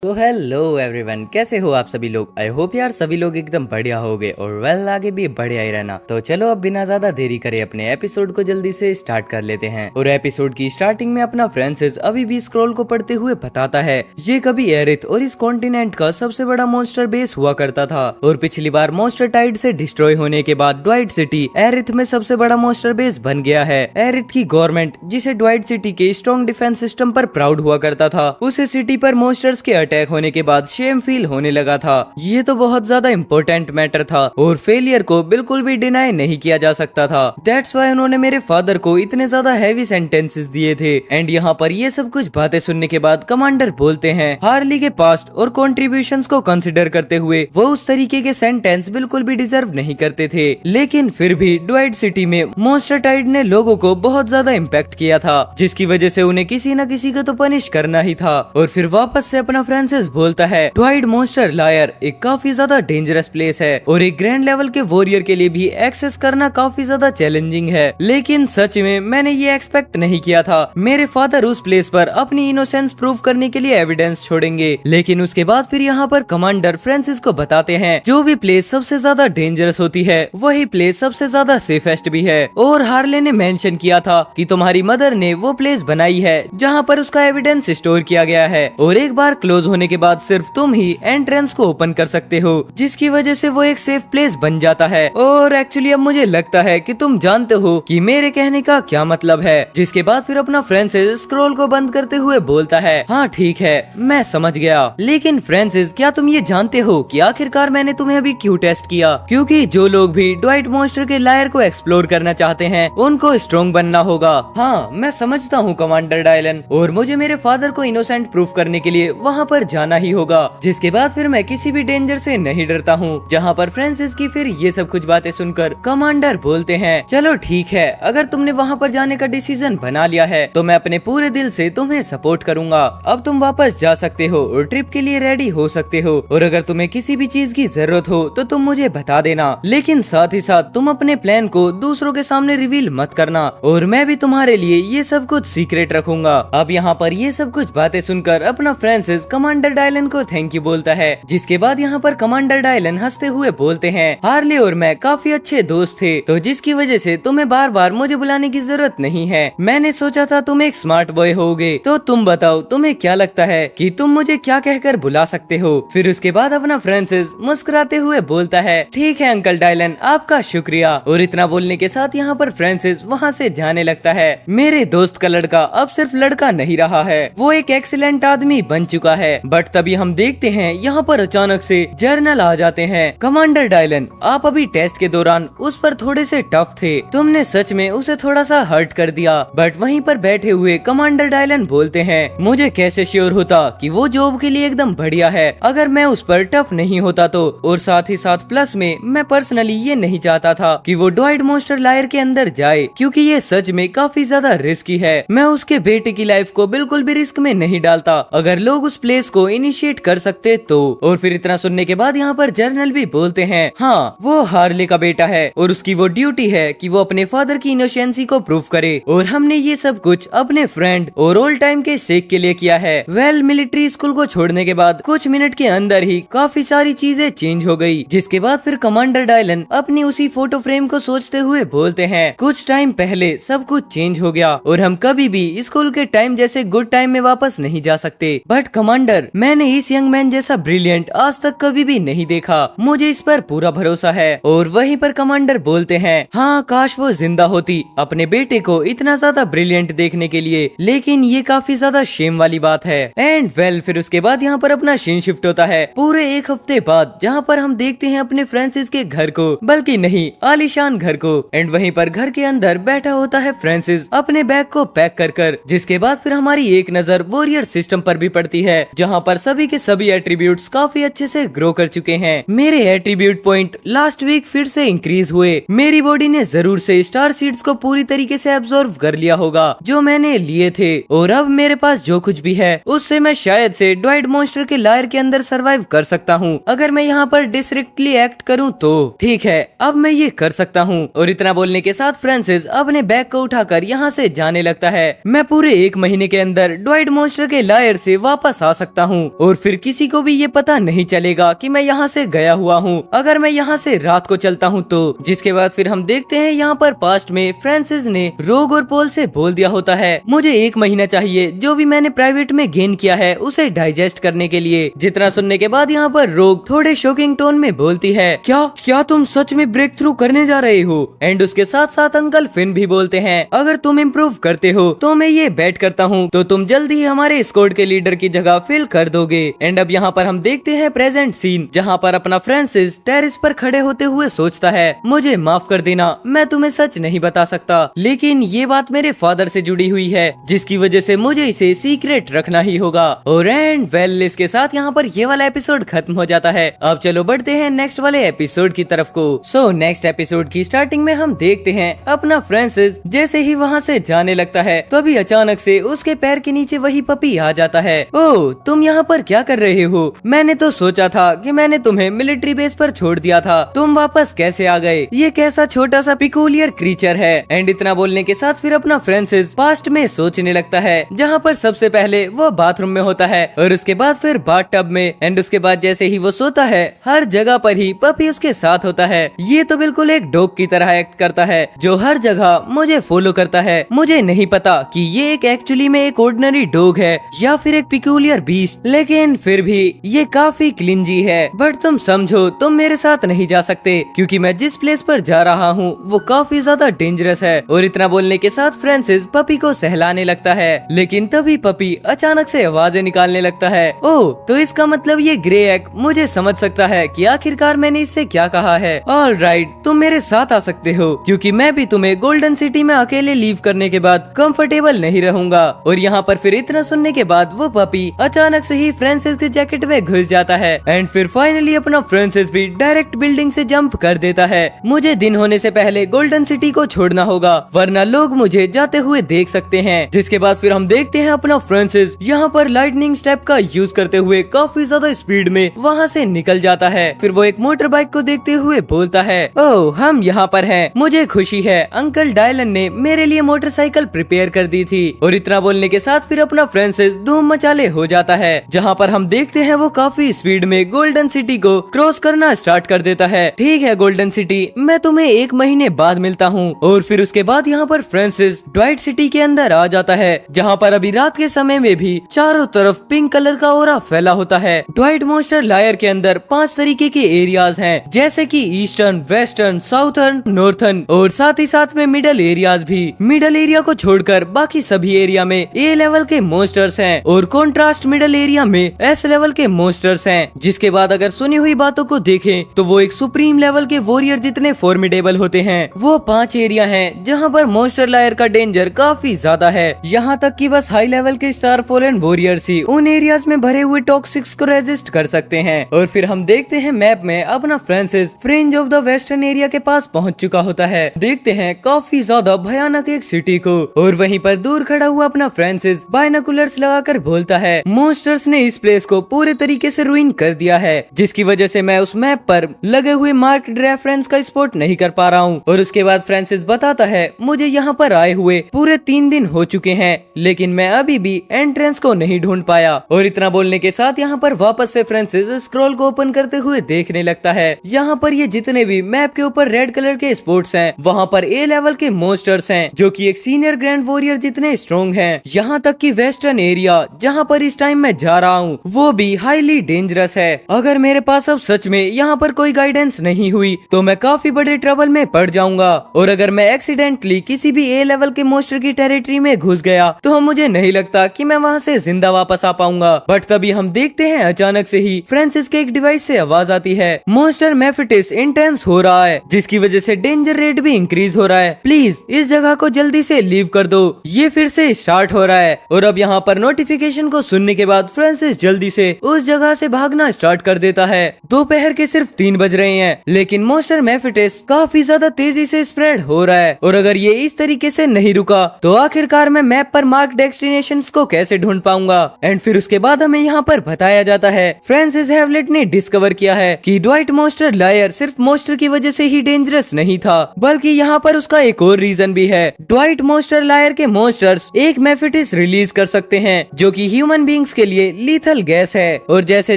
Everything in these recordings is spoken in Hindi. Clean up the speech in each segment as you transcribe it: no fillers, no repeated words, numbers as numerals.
तो हेलो एवरीवन, कैसे हो आप सभी लोग। आई होप यार सभी लोग एकदम बढ़िया होगे और वेल आगे भी बढ़िया ही रहना। तो चलो अब बिना ज्यादा देरी करे अपने एपिसोड को जल्दी से स्टार्ट कर लेते हैं। और एपिसोड की स्टार्टिंग में अपना फ्रांसिस अभी भी स्क्रॉल को पढ़ते हुए बताता है ये कभी एरिथ और इस कॉन्टिनेंट का सबसे बड़ा मॉन्स्टर बेस हुआ करता था और पिछली बार मॉन्स्टर टाइड से डिस्ट्रॉय होने के बाद ड्वाइट सिटी एरिथ में सबसे बड़ा मॉन्स्टर बेस बन गया है। एरिथ की गवर्नमेंट जिसे ड्वाइट सिटी के स्ट्रॉन्ग डिफेंस सिस्टम पर प्राउड हुआ करता था, उसे सिटी पर मॉन्स्टर्स के अटैक होने के बाद शेम फील होने लगा था। ये तो बहुत ज्यादा इम्पोर्टेंट मैटर था और फेलियर को बिल्कुल भी डिनाई नहीं किया जा सकता था। दैट्स वाई उन्होंने मेरे फादर को इतने ज्यादा हैवी सेंटेंसेस दिए थे। एंड यहाँ पर ये सब कुछ बातें सुनने के बाद कमांडर बोलते हैं हार्ली के पास्ट और कॉन्ट्रीब्यूशंस को कंसिडर करते हुए वो उस तरीके के सेंटेंस बिल्कुल भी डिजर्व नहीं करते थे, लेकिन फिर भी ड्वाइट सिटी में मॉन्स्टर टाइड ने लोगों को बहुत ज्यादा इम्पैक्ट किया था, जिसकी वजह से उन्हें किसी न किसी को तो पनिश करना ही था। और फिर वापस से अपना फ्रांसिस बोलता है ड्वाइट मॉन्स्टर लायर एक काफी ज्यादा डेंजरस प्लेस है और एक ग्रैंड लेवल के वॉरियर के लिए भी एक्सेस करना काफी ज्यादा चैलेंजिंग है, लेकिन सच में मैंने ये एक्सपेक्ट नहीं किया था। मेरे फादर उस प्लेस पर अपनी इनोसेंस प्रूव करने के लिए एविडेंस छोड़ेंगे, लेकिन उसके बाद फिर यहाँ पर कमांडर फ्रांसिस को बताते हैं जो भी प्लेस सबसे ज्यादा डेंजरस होती है वही प्लेस सबसे ज्यादा सेफेस्ट भी है। और हार्ले ने मेंशन किया था कि तुम्हारी मदर ने वो प्लेस बनाई है जहाँ पर उसका एविडेंस स्टोर किया गया है और एक बार क्लोज होने के बाद सिर्फ तुम ही एंट्रेंस को ओपन कर सकते हो, जिसकी वजह से वो एक सेफ प्लेस बन जाता है। और एक्चुअली अब मुझे लगता है कि तुम जानते हो कि मेरे कहने का क्या मतलब है। जिसके बाद फिर अपना फ्रांसिस स्क्रॉल को बंद करते हुए बोलता है हाँ ठीक है मैं समझ गया, लेकिन फ्रांसिस क्या तुम ये जानते हो कि आखिरकार मैंने तुम्हें अभी क्यों टेस्ट किया? क्योंकि जो लोग भी ड्वाइट मॉन्स्टर के लायर को एक्सप्लोर करना चाहते हैं उनको स्ट्रॉन्ग बनना होगा। हाँ मैं समझता हूँ कमांडर डायलन, और मुझे मेरे फादर को इनोसेंट प्रूफ करने के लिए वहाँ पर जाना ही होगा। जिसके बाद फिर मैं किसी भी डेंजर से नहीं डरता हूँ। जहाँ पर फ्रांसिस की फिर ये सब कुछ बातें सुनकर कमांडर बोलते हैं चलो ठीक है, अगर तुमने वहाँ पर जाने का डिसीजन बना लिया है तो मैं अपने पूरे दिल से तुम्हें सपोर्ट करूंगा। अब तुम वापस जा सकते हो और ट्रिप के लिए रेडी हो सकते हो, और अगर तुम्हें किसी भी चीज की जरूरत हो तो तुम मुझे बता देना, लेकिन साथ ही साथ तुम अपने प्लान को दूसरों के सामने रिवील मत करना और मैं भी तुम्हारे लिए ये सब कुछ सीक्रेट रखूंगा। अब यहाँ पर ये सब कुछ बातें सुनकर अपना फ्रांसिस कमांडर डायलन को थैंक यू बोलता है। जिसके बाद यहाँ पर कमांडर डायलन हंसते हुए बोलते हैं हार्ले और मैं काफी अच्छे दोस्त थे, तो जिसकी वजह से तुम्हें बार बार मुझे बुलाने की जरूरत नहीं है। मैंने सोचा था तुम एक स्मार्ट बॉय होगे, तो तुम बताओ तुम्हें क्या लगता है कि तुम मुझे क्या कहकर बुला सकते हो? फिर उसके बाद अपना फ्रांसिस मुस्कुराते हुए बोलता है ठीक है अंकल डायलन आपका शुक्रिया। और इतना बोलने के साथ यहाँ पर फ्रांसिस वहाँ से जाने लगता है। मेरे दोस्त का लड़का अब सिर्फ लड़का नहीं रहा है, वो एक एक्सीलेंट आदमी बन चुका है। बट तभी हम देखते हैं यहाँ पर अचानक से जर्नल आ जाते हैं। कमांडर डायलन आप अभी टेस्ट के दौरान उस पर थोड़े से टफ थे, तुमने सच में उसे थोड़ा सा हर्ट कर दिया। बट वहीं पर बैठे हुए कमांडर डायलन बोलते हैं मुझे कैसे श्योर होता कि वो जॉब के लिए एकदम बढ़िया है अगर मैं उस पर टफ नहीं होता तो। और साथ ही साथ प्लस में मैं पर्सनली ये नहीं चाहता था कि वो ड्वाइट मॉन्स्टर लायर के अंदर जाए, क्योंकि ये सच में काफी ज्यादा रिस्की है। मैं उसके बेटे की लाइफ को बिल्कुल भी रिस्क में नहीं डालता अगर लोग उस प्लेस को इनिशिएट कर सकते तो। और फिर इतना सुनने के बाद यहाँ पर जर्नल भी बोलते हैं हाँ वो हार्ले का बेटा है और उसकी वो ड्यूटी है कि वो अपने फादर की इनोसेंसी को प्रूव करे, और हमने ये सब कुछ अपने फ्रेंड और ओल्ड टाइम के शेख के लिए किया है। वेल मिलिट्री स्कूल को छोड़ने के बाद कुछ मिनट के अंदर ही काफी सारी चीजें चेंज हो गई। जिसके बाद फिर कमांडर डायलन अपनी उसी फोटो फ्रेम को सोचते हुए बोलते हैं कुछ टाइम पहले सब कुछ चेंज हो गया और हम कभी भी स्कूल के टाइम जैसे गुड टाइम में वापस नहीं जा सकते। बट कमांडर मैंने इस यंग मैन जैसा ब्रिलियंट आज तक कभी भी नहीं देखा, मुझे इस पर पूरा भरोसा है। और वहीं पर कमांडर बोलते हैं हाँ काश वो जिंदा होती अपने बेटे को इतना ज्यादा ब्रिलियंट देखने के लिए, लेकिन ये काफी ज्यादा शेम वाली बात है। एंड वेल फिर उसके बाद यहाँ पर अपना सीन शिफ्ट होता है पूरे एक हफ्ते बाद, जहाँ पर हम देखते हैं अपने फ्रांसिस के घर को, बल्कि नहीं आलीशान घर को। एंड वहीं पर घर के अंदर बैठा होता है फ्रांसिस अपने बैग को पैक कर। जिसके बाद फिर हमारी एक नजर वॉरियर सिस्टम पर भी पड़ती है, जहाँ पर सभी के सभी एट्रीब्यूट्स काफी अच्छे से ग्रो कर चुके हैं। मेरे एट्रीब्यूट पॉइंट लास्ट वीक फिर से इंक्रीज हुए। मेरी बॉडी ने जरूर से स्टार सीड्स को पूरी तरीके से एब्जॉर्व कर लिया होगा जो मैंने लिए थे, और अब मेरे पास जो कुछ भी है उससे मैं शायद से ड्वाइट मॉन्स्टर के लायर के अंदर सरवाइव कर सकता हूँ अगर मैं यहाँ पर डिस्ट्रिक्टली एक्ट करूँ तो। ठीक है अब मैं ये कर सकता हूँ। और इतना बोलने के साथ फ्रांसिस अपने बैग को उठाकर यहाँ से जाने लगता है। मैं पूरे एक महीने के अंदर ड्वाइट मॉन्स्टर के लायर से वापस आ सकता सकता हूँ और फिर किसी को भी ये पता नहीं चलेगा कि मैं यहाँ से गया हुआ हूँ अगर मैं यहाँ से रात को चलता हूँ तो। जिसके बाद फिर हम देखते हैं यहाँ पर पास्ट में फ्रांसिस ने रोग और पॉल से बोल दिया होता है मुझे 1 महीना चाहिए जो भी मैंने प्राइवेट में गेन किया है उसे डाइजेस्ट करने के लिए। जितना सुनने के बाद यहाँ पर रोग थोड़े शॉकिंग टोन में बोलती है क्या तुम सच में ब्रेक थ्रू करने जा रहे हो। एंड उसके साथ साथ अंकल फिन भी बोलते हैं अगर तुम इम्प्रूव करते हो तो मैं ये बेट करता हूँ तो तुम जल्दी ही हमारे स्क्वाड के लीडर की जगह फिल कर दोगे। एंड अब यहाँ पर हम देखते हैं प्रेजेंट सीन जहाँ पर अपना फ्रांसिस टेरिस पर खड़े होते हुए सोचता है मुझे माफ कर देना मैं तुम्हें सच नहीं बता सकता लेकिन ये बात मेरे फादर से जुड़ी हुई है जिसकी वजह से मुझे इसे सीक्रेट रखना ही होगा। और एंड वेल इसके साथ यहाँ पर ये वाला एपिसोड खत्म हो जाता है। अब चलो बढ़ते हैं नेक्स्ट वाले एपिसोड की तरफ को। सो नेक्स्ट एपिसोड की स्टार्टिंग में हम देखते हैं अपना फ्रांसिस जैसे ही वहाँ से जाने लगता है तभी अचानक से उसके पैर के नीचे वही पपी आ जाता है। ओह तुम यहाँ पर क्या कर रहे हो? मैंने तो सोचा था कि मैंने तुम्हें मिलिट्री बेस पर छोड़ दिया था, तुम वापस कैसे आ गए? ये कैसा छोटा सा पिकुलियर क्रीचर है। एंड इतना बोलने के साथ फिर अपना फ्रांसिस पास्ट में सोचने लगता है जहाँ पर सबसे पहले वो बाथरूम में होता है और उसके बाद फिर बाथटब में। एंड उसके बाद जैसे ही वो सोता है हर जगह पर ही पपी उसके साथ होता है। ये तो बिल्कुल एक डॉग की तरह एक्ट करता है जो हर जगह मुझे फॉलो करता है। मुझे नहीं पता कि ये एक एक्चुअली में एक ऑर्डिनरी डॉग है या फिर एक पिकुलियर बीस्ट, लेकिन फिर भी ये काफी क्लिंजी है। बट तुम समझो तुम मेरे साथ नहीं जा सकते क्योंकि मैं जिस प्लेस पर जा रहा हूँ वो काफी ज्यादा डेंजरस है। और इतना बोलने के साथ फ्रांसिस पपी को सहलाने लगता है लेकिन तभी पपी अचानक से आवाजें निकालने लगता है। ओह तो इसका मतलब ये ग्रे एग मुझे समझ सकता है कि आखिरकार मैंने इससे क्या कहा है। ऑल राइट तुम मेरे साथ आ सकते हो क्योंकि मैं भी तुम्हें गोल्डन सिटी में अकेले लीव करने के बाद कंफर्टेबल नहीं रहूंगा। और यहाँ पर फिर इतना सुनने के बाद वो पपी अचानक से ही फ्रांसिस के जैकेट में घुस जाता है। एंड फिर फाइनली अपना फ्रांसिस भी डायरेक्ट बिल्डिंग से जंप कर देता है। मुझे दिन होने से पहले गोल्डन सिटी को छोड़ना होगा वरना लोग मुझे जाते हुए देख सकते हैं। जिसके बाद फिर हम देखते हैं अपना फ्रांसिस यहाँ पर लाइटनिंग स्टेप का यूज करते हुए काफी ज्यादा स्पीड में वहाँ से निकल जाता है। फिर वो एक मोटर बाइक को देखते हुए बोलता है ओह हम यहाँ पर हैं, मुझे खुशी है अंकल डायलन ने मेरे लिए मोटरसाइकिल प्रिपेयर कर दी थी। और इतना बोलने के साथ फिर अपना फ्रांसिस धूम मचाले हो जाता है जहाँ पर हम देखते हैं वो काफी स्पीड में गोल्डन सिटी को क्रॉस करना स्टार्ट कर देता है। ठीक है गोल्डन सिटी मैं तुम्हें 1 महीने बाद मिलता हूँ। और फिर उसके बाद यहाँ पर फ्रांसिस ड्वाइट सिटी के अंदर आ जाता है जहाँ पर अभी रात के समय में भी चारों तरफ पिंक कलर का ऑरा फैला होता है। ड्वाइट मॉन्स्टर लायर के अंदर 5 तरीके के एरियाज हैं जैसे कि ईस्टर्न, वेस्टर्न, साउथर्न, नॉर्थर्न और साथ ही साथ में मिडल एरियाज भी। मिडल एरिया को छोड़कर बाकी सभी एरिया में ए लेवल के मॉन्स्टर्स हैं और कॉन्ट्रास्ट मिडल एरिया में एस लेवल के मॉन्स्टर्स हैं। जिसके बाद अगर सुनी हुई बातों को देखें तो वो एक सुप्रीम लेवल के वॉरियर जितने फॉर्मिडेबल होते हैं। वो 5 एरिया हैं जहाँ पर मॉन्स्टर लायर का डेंजर काफी ज्यादा है। यहाँ तक कि बस हाई लेवल के स्टार फॉलन वॉरियर्स ही उन एरियाज में भरे हुए टॉक्सिक्स को रेजिस्ट कर सकते हैं। और फिर हम देखते हैं मैप में अपना Francis fringe of the western area के पास पहुँच चुका होता है। देखते हैं काफी ज्यादा भयानक एक सिटी को और वहीं पर दूर खड़ा हुआ अपना फ्रांसिस बाइनोकुलर्स लगाकर बोलता है मॉन्स्टर्स ने इस प्लेस को पूरे तरीके से रुइन कर दिया है जिसकी वजह से मैं उस मैप पर लगे हुए मार्क्ड रेफरेंस का स्पॉट नहीं कर पा रहा हूँ। और उसके बाद फ्रांसिस बताता है मुझे यहाँ पर आए हुए पूरे 3 दिन हो चुके हैं लेकिन मैं अभी भी एंट्रेंस को नहीं ढूंढ पाया। और इतना बोलने के साथ यहाँ पर वापस से फ्रांसिस स्क्रॉल को ओपन करते हुए देखने लगता है। यहाँ पर ये जितने भी मैप के ऊपर रेड कलर के स्पॉट्स हैं वहाँ पर ए लेवल के मॉन्स्टर्स हैं जो कि एक सीनियर ग्रैंड वॉरियर जितने स्ट्रॉन्ग हैं। यहाँ तक कि वेस्टर्न एरिया जहाँ पर इस टाइम मैं जा रहा हूँ वो भी हाईली डेंजरस है। अगर मेरे पास अब सच में यहाँ पर कोई गाइडेंस नहीं हुई तो मैं काफी बड़े ट्रबल में पड़ जाऊंगा। और अगर मैं एक्सीडेंटली किसी भी ए लेवल के मॉन्स्टर की टेरिटरी में घुस गया तो मुझे नहीं लगता कि मैं वहाँ से जिंदा वापस आ पाऊंगा। बट तभी हम देखते हैं अचानक से ही फ्रांसिस के एक डिवाइस से आवाज आती है मॉन्स्टर मेफिटिस इंटेंस हो रहा है जिसकी वजह से डेंजर रेट भी इंक्रीज हो रहा है, प्लीज इस जगह को जल्दी से लीव कर दो, ये फिर से स्टार्ट हो रहा है। और अब यहाँ पर नोटिफिकेशन को सुनने के बाद फ्रांसिस जल्दी से उस जगह से भागना स्टार्ट कर देता है। दोपहर के सिर्फ 3 बज रहे हैं लेकिन मॉन्स्टर मेफिटिस काफी ज्यादा तेजी से स्प्रेड हो रहा है और अगर ये इस तरीके से नहीं रुका तो आखिरकार मैं मैप पर मार्क डेस्टिनेशंस को कैसे ढूंढ पाऊंगा। एंड फिर उसके बाद हमें यहाँ पर बताया जाता है फ्रांसिस हैवलेट ने डिस्कवर किया है कि ड्वाइट मॉन्स्टर लायर सिर्फ मॉन्स्टर की वजह से ही डेंजरस नहीं था बल्कि यहाँ पर उसका एक और रीजन भी है। ड्वाइट मॉन्स्टर लायर के मॉन्स्टर्स एक मेफिटिस रिलीज कर सकते हैं जो कि ह्यूमन बींग्स के लिए लीथल गैस है। और जैसे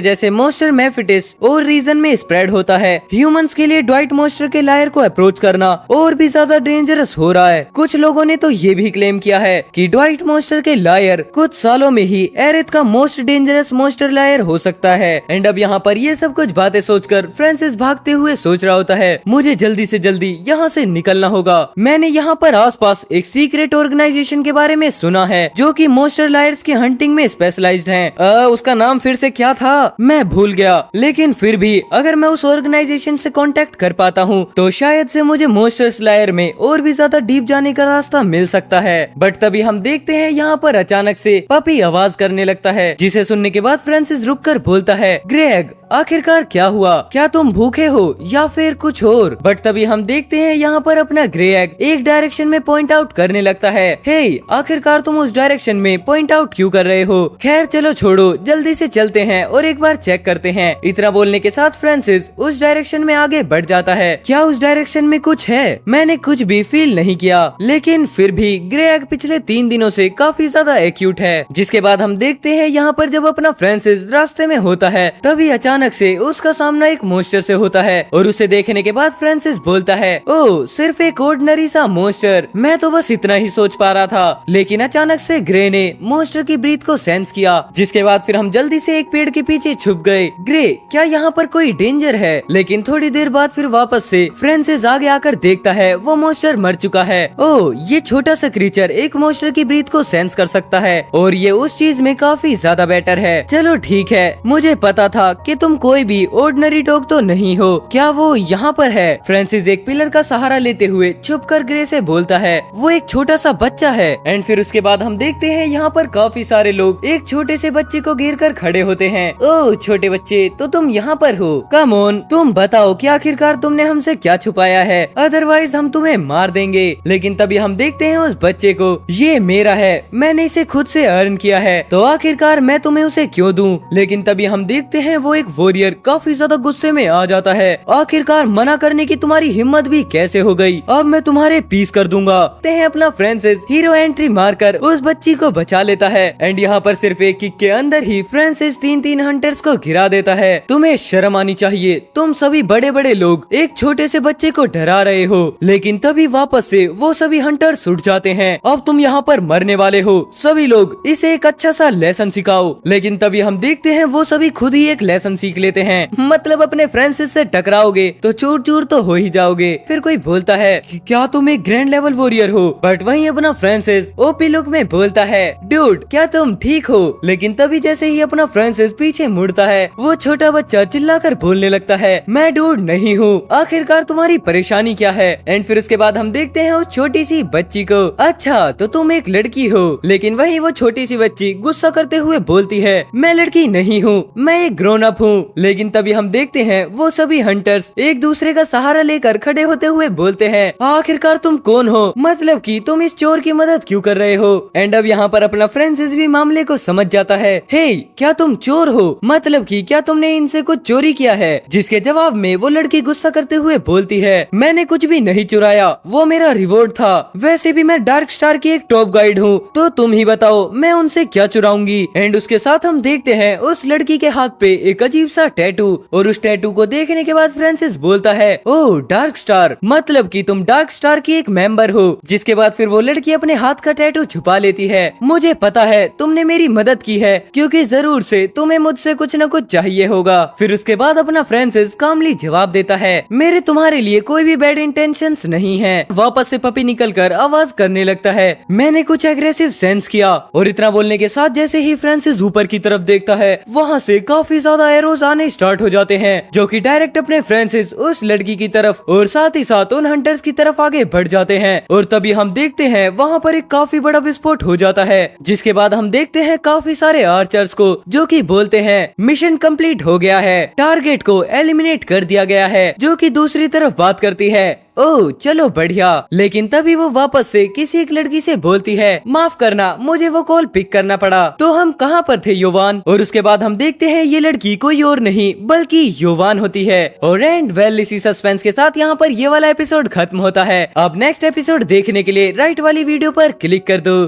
जैसे मॉन्स्टर मेफिटिस और रीजन में स्प्रेड होता है, ह्यूमंस के लिए ड्वाइट मॉन्स्टर के लायर को अप्रोच करना और भी ज्यादा डेंजरस हो रहा है। कुछ लोगों ने तो ये भी क्लेम किया है कि ड्वाइट मॉन्स्टर के लायर कुछ सालों में ही एरेथ का मोस्ट डेंजरस मॉन्स्टर लायर हो सकता है। एंड अब यहाँ पर ये सब कुछ बातें सोचकर फ्रांसिस भागते हुए सोच रहा होता है, मुझे जल्दी से जल्दी यहाँ से निकलना होगा। मैंने यहाँ पर आसपास एक सीक्रेट ऑर्गेनाइजेशन के बारे में सुना है जो कि मॉन्स्टर लायर्स की हंटिंग में स्पेशलाइज्ड है। उसका नाम फिर से क्या था, मैं भूल गया। लेकिन फिर भी अगर मैं उस ऑर्गेनाइजेशन से कांटेक्ट कर पाता हूँ तो शायद से मुझे मॉन्स्टर्स लायर में और भी ज्यादा डीप जाने का रास्ता मिल सकता है। बट तभी हम देखते हैं यहाँ पर अचानक से पपी आवाज करने लगता है, जिसे सुनने के बाद फ्रांसिस रुककर बोलता है, ग्रेग आखिरकार क्या हुआ, क्या तुम भूखे हो या फिर कुछ और। बट तभी हम देखते हैं यहाँ पर अपना ग्रेग एक डायरेक्शन में पॉइंट आउट करने लगता है। हे आखिरकार तुम उस डायरेक्शन में पॉइंट आउट क्यों कर रहे हो। खैर चलो छोड़ो, जल्दी से चलते हैं और एक बार चेक करते हैं। इतना बोलने के साथ फ्रांसिस उस डायरेक्शन में आगे बढ़ जाता है। क्या उस डायरेक्शन में कुछ है? मैंने कुछ भी फील नहीं किया, लेकिन फिर भी ग्रेग पिछले 3 दिनों से काफी ज्यादा एक्यूट है। जिसके बाद हम देखते हैं यहाँ पर जब अपना फ्रांसिस रास्ते में होता है तभी अचानक से उसका सामना एक मॉन्स्टर से होता है और उसे देखने के बाद फ्रांसिस बोलता है, ओह सिर्फ एक ऑर्डिनरी सा मॉन्स्टर, मैं तो बस इतना ही सोच पा रहा था। लेकिन अचानक से ग्रे ने मॉन्स्टर की ब्रीथ को सेंस किया, जिसके बाद फिर हम जल्दी से एक पेड़ के पीछे छुप गए। ग्रे क्या यहाँ पर कोई डेंजर है? लेकिन थोड़ी देर बाद फिर वापस से फ्रांसिस आगे आकर देखता है वो मॉन्स्टर मर चुका है। ओह ये छोटा सा क्रीचर एक मॉन्स्टर की ब्रीथ को सेंस कर सकता है और ये उस चीज में काफी ज्यादा बेटर है। चलो ठीक है, मुझे पता था कि तुम कोई भी ऑर्डिनरी डॉग तो नहीं हो। क्या वो यहाँ पर है? फ्रांसिस एक पिलर का सहारा लेते हुए छुपकर ग्रे से बोलता है, वो एक छोटा सा बच्चा है। एंड फिर उसके बाद हम देखते हैं यहाँ पर काफी सारे लोग एक छोटे से बच्चे को घेर कर खड़े होते हैं। ओह छोटे बच्चे, तो तुम यहाँ पर हो? कम ऑन, तुम बताओ कि आखिरकार तुमने हमसे क्या छुपाया है, अदरवाइज हम तुम्हें मार देंगे। लेकिन तभी हम देखते हैं उस बच्चे को, ये मेरा है, मैंने इसे खुद से अर्न किया है, तो आखिरकार मैं तुम्हें उसे क्यों दूं। लेकिन तभी हम देखते हैं वो एक वॉरियर काफी ज्यादा गुस्से में आ जाता है। आखिरकार मना करने की तुम्हारी हिम्मत भी कैसे हो गई, अब मैं तुम्हारे पीस कर दूंगा। अपना फ्रांसिस हीरो एंट्री मारकर उस बच्ची को बचा लेता है। एंड यहाँ पर सिर्फ एक किक के अंदर ही फ्रांसिस 3 हंटर्स को गिरा देता है। तुम्हें शर्म आनी चाहिए, तुम सभी बड़े बड़े लोग एक छोटे से बच्चे को डरा रहे हो। लेकिन तभी वापस से वो सभी हंटर्स उठ जाते हैं। अब तुम यहाँ पर मरने वाले हो, सभी लोग इसे एक अच्छा सा लेसन सिखाओ। लेकिन तभी हम देखते हैं वो सभी खुद ही एक लेसन सीख लेते हैं। मतलब अपने फ्रांसिस से टकराओगे तो चूर चूर तो हो ही जाओगे। फिर कोई बोलता है कि क्या तुम एक ग्रैंड लेवल वॉरियर हो, बट वहीं अपना फ्रांसिस ओपी लुक में बोलता है, डूड क्या तुम ठीक हो। लेकिन तभी जैसे ही अपना फ्रांसिस पीछे मुड़ता है वो छोटा बच्चा चिल्लाकर बोलने लगता है, मैं डूड नहीं हूँ, आखिरकार तुम्हारी परेशानी क्या है। एंड फिर उसके बाद हम देखते हैं उस छोटी सी बच्ची को, अच्छा तो तुम एक लड़की हो। लेकिन वहीं वो छोटी सी बच्ची गुस्सा करते हुए बोलती है, मैं लड़की नहीं हूँ, मैं एक ग्रोन अप हूँ। लेकिन तभी हम देखते हैं वो सभी हंटर्स एक दूसरे का सहारा लेकर खड़े होते हुए बोलते हैं, आखिरकार तुम कौन हो, मतलब कि तुम इस चोर की मदद क्यों कर रहे हो। एंड अब यहाँ पर अपना फ्रांसिस भी मामले को समझ जाता है, हे क्या तुम चोर हो, मतलब कि क्या तुमने इनसे कुछ चोरी किया है। जिसके जवाब में वो लड़की गुस्सा करते हुए बोलती है, मैंने कुछ भी नहीं चुराया, वो मेरा रिवॉर्ड था, वैसे भी मैं डार्क स्टार की एक टॉप गाइड हूँ, तो तुम ही बताओ मैं उनसे क्या चुराऊंगी। एंड उसके साथ हम देखते हैं उस लड़की के हाथ पे एक अजीब सा टैटू, और उस टैटू को देखने के बाद फ्रांसिस बोलता है, ओह डार्क स्टार, मतलब कि तुम डार्क स्टार की एक मेंबर हो। जिसके बाद फिर वो लड़की अपने हाथ का टैटू छुपा लेती है। मुझे पता है तुमने मेरी मदद की है, क्योंकि जरूर से तुम्हें मुझसे कुछ न कुछ चाहिए होगा। फिर उसके बाद अपना फ्रांसिस कामली जवाब देता है, मेरे तुम्हारे लिए कोई भी बैड इंटेंशंस नहीं है। वापस से पपी निकलकर आवाज करने लगता है, मैंने कुछ एग्रेसिव सेंस किया। और इतना बोलने के साथ जैसे ही फ्रांसिस ऊपर की तरफ देखता है वहाँ से काफी ज्यादा एरोज आने स्टार्ट हो जाते हैं, जो कि डायरेक्ट अपने फ्रांसिस उस लड़की की तरफ और साथ ही साथ उन हंटर्स की तरफ आगे बढ़ जाते हैं। और तभी हम देखते हैं वहाँ पर एक काफी बड़ा विस्फोट हो जाता है। जिसके बाद हम देखते हैं काफी सारे आर्चर्स को, जो कि बोलते हैं मिशन कंप्लीट हो गया है, टारगेट को एलिमिनेट कर दिया गया है, जो कि दूसरी तरफ बात करती है, ओह चलो बढ़िया। लेकिन तभी वो वापस से किसी एक लड़की से बोलती है, माफ करना मुझे वो कॉल पिक करना पड़ा, तो हम कहाँ पर थे योवान। और उसके बाद हम देखते हैं ये लड़की कोई और नहीं बल्कि योवान होती है। और एंड वेल इसी सस्पेंस के साथ यहाँ पर ये वाला एपिसोड खत्म होता है। अब नेक्स्ट एपिसोड देखने के लिए राइट वाली वीडियो पर क्लिक कर दो।